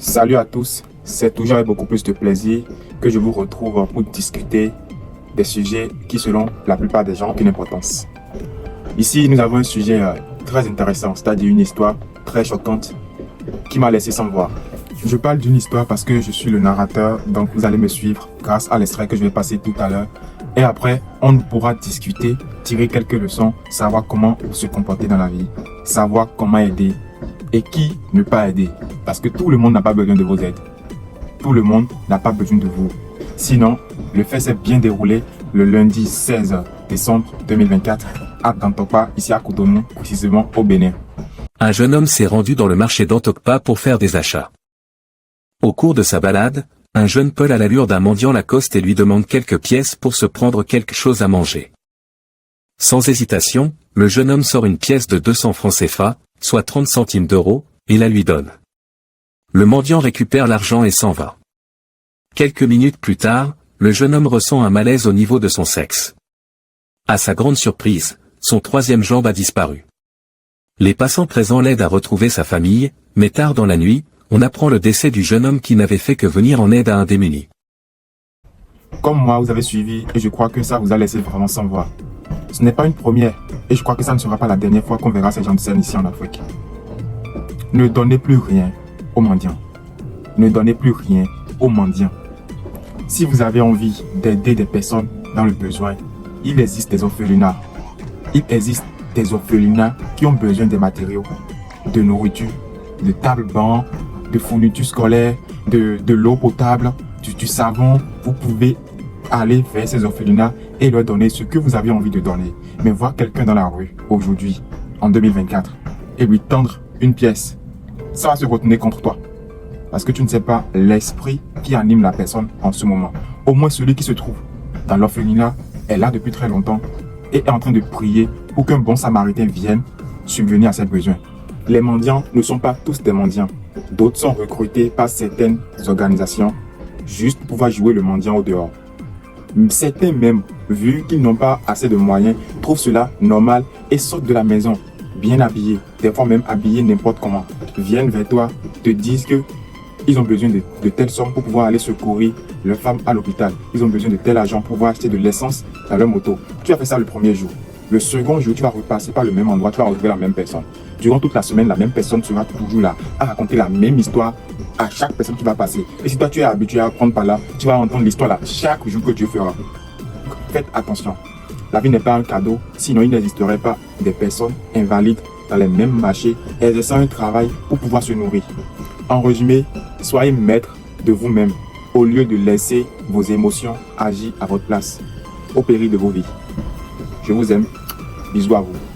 Salut à tous, c'est toujours avec beaucoup plus de plaisir que je vous retrouve pour discuter des sujets qui, selon la plupart des gens, ont une importance. Ici, nous avons un sujet très intéressant, c'est-à-dire une histoire très choquante qui m'a laissé sans voix. Je parle d'une histoire parce que je suis le narrateur, donc vous allez me suivre grâce à l'extrait que je vais passer tout à l'heure. Et après, on pourra discuter, tirer quelques leçons, savoir comment se comporter dans la vie, savoir comment aider et qui ne pas aider. Parce que tout le monde n'a pas besoin de vos aides. Tout le monde n'a pas besoin de vous. Sinon, le fait s'est bien déroulé le lundi 16 décembre 2024 à Dantokpa, ici à Cotonou, précisément au Bénin. Un jeune homme s'est rendu dans le marché d'Antokpa pour faire des achats. Au cours de sa balade, un jeune Paul à l'allure d'un mendiant l'accoste et lui demande quelques pièces pour se prendre quelque chose à manger. Sans hésitation, le jeune homme sort une pièce de 200 francs CFA, soit 30 centimes d'euros, et la lui donne. Le mendiant récupère l'argent et s'en va. Quelques minutes plus tard, le jeune homme ressent un malaise au niveau de son sexe. À sa grande surprise, son troisième jambe a disparu. Les passants présents l'aident à retrouver sa famille, mais tard dans la nuit, on apprend le décès du jeune homme qui n'avait fait que venir en aide à un démuni. Comme moi, vous avez suivi et je crois que ça vous a laissé vraiment sans voix. Ce n'est pas une première et je crois que ça ne sera pas la dernière fois qu'on verra ces gens de scène ici en Afrique. Ne donnez plus rien aux mendiants. Ne donnez plus rien aux mendiants. Si vous avez envie d'aider des personnes dans le besoin, il existe des orphelinats. Il existe des orphelinats qui ont besoin des matériaux, de nourriture, de tables-bancs, de fournitures scolaires, de l'eau potable, du savon. Vous pouvez aller vers ces orphelinats et leur donner ce que vous avez envie de donner. Mais voir quelqu'un dans la rue, aujourd'hui, en 2024, et lui tendre une pièce, ça va se retourner contre toi. Parce que tu ne sais pas l'esprit qui anime la personne en ce moment. Au moins celui qui se trouve dans l'orphelinat est là depuis très longtemps et est en train de prier pour qu'un bon samaritain vienne subvenir à ses besoins. Les mendiants ne sont pas tous des mendiants. D'autres sont recrutés par certaines organisations juste pour pouvoir jouer le mendiant au dehors. Certains même, vu qu'ils n'ont pas assez de moyens, trouvent cela normal et sortent de la maison, bien habillés, des fois même habillés n'importe comment, viennent vers toi, te disent que ils ont besoin de telles sommes pour pouvoir aller secourir leurs femmes à l'hôpital. Ils ont besoin de tel argent pour pouvoir acheter de l'essence dans leur moto. Tu as fait ça le premier jour. Le second jour, tu vas repasser par le même endroit, tu vas retrouver la même personne. Durant toute la semaine, la même personne sera toujours là à raconter la même histoire à chaque personne qui va passer. Et si toi tu es habitué à prendre par là, tu vas entendre l'histoire là chaque jour que Dieu fera. Faites attention. La vie n'est pas un cadeau, sinon il n'existerait pas des personnes invalides dans les mêmes marchés, exerçant un travail pour pouvoir se nourrir. En résumé, soyez maître de vous-même au lieu de laisser vos émotions agir à votre place, au péril de vos vies. Je vous aime. Bisous à vous.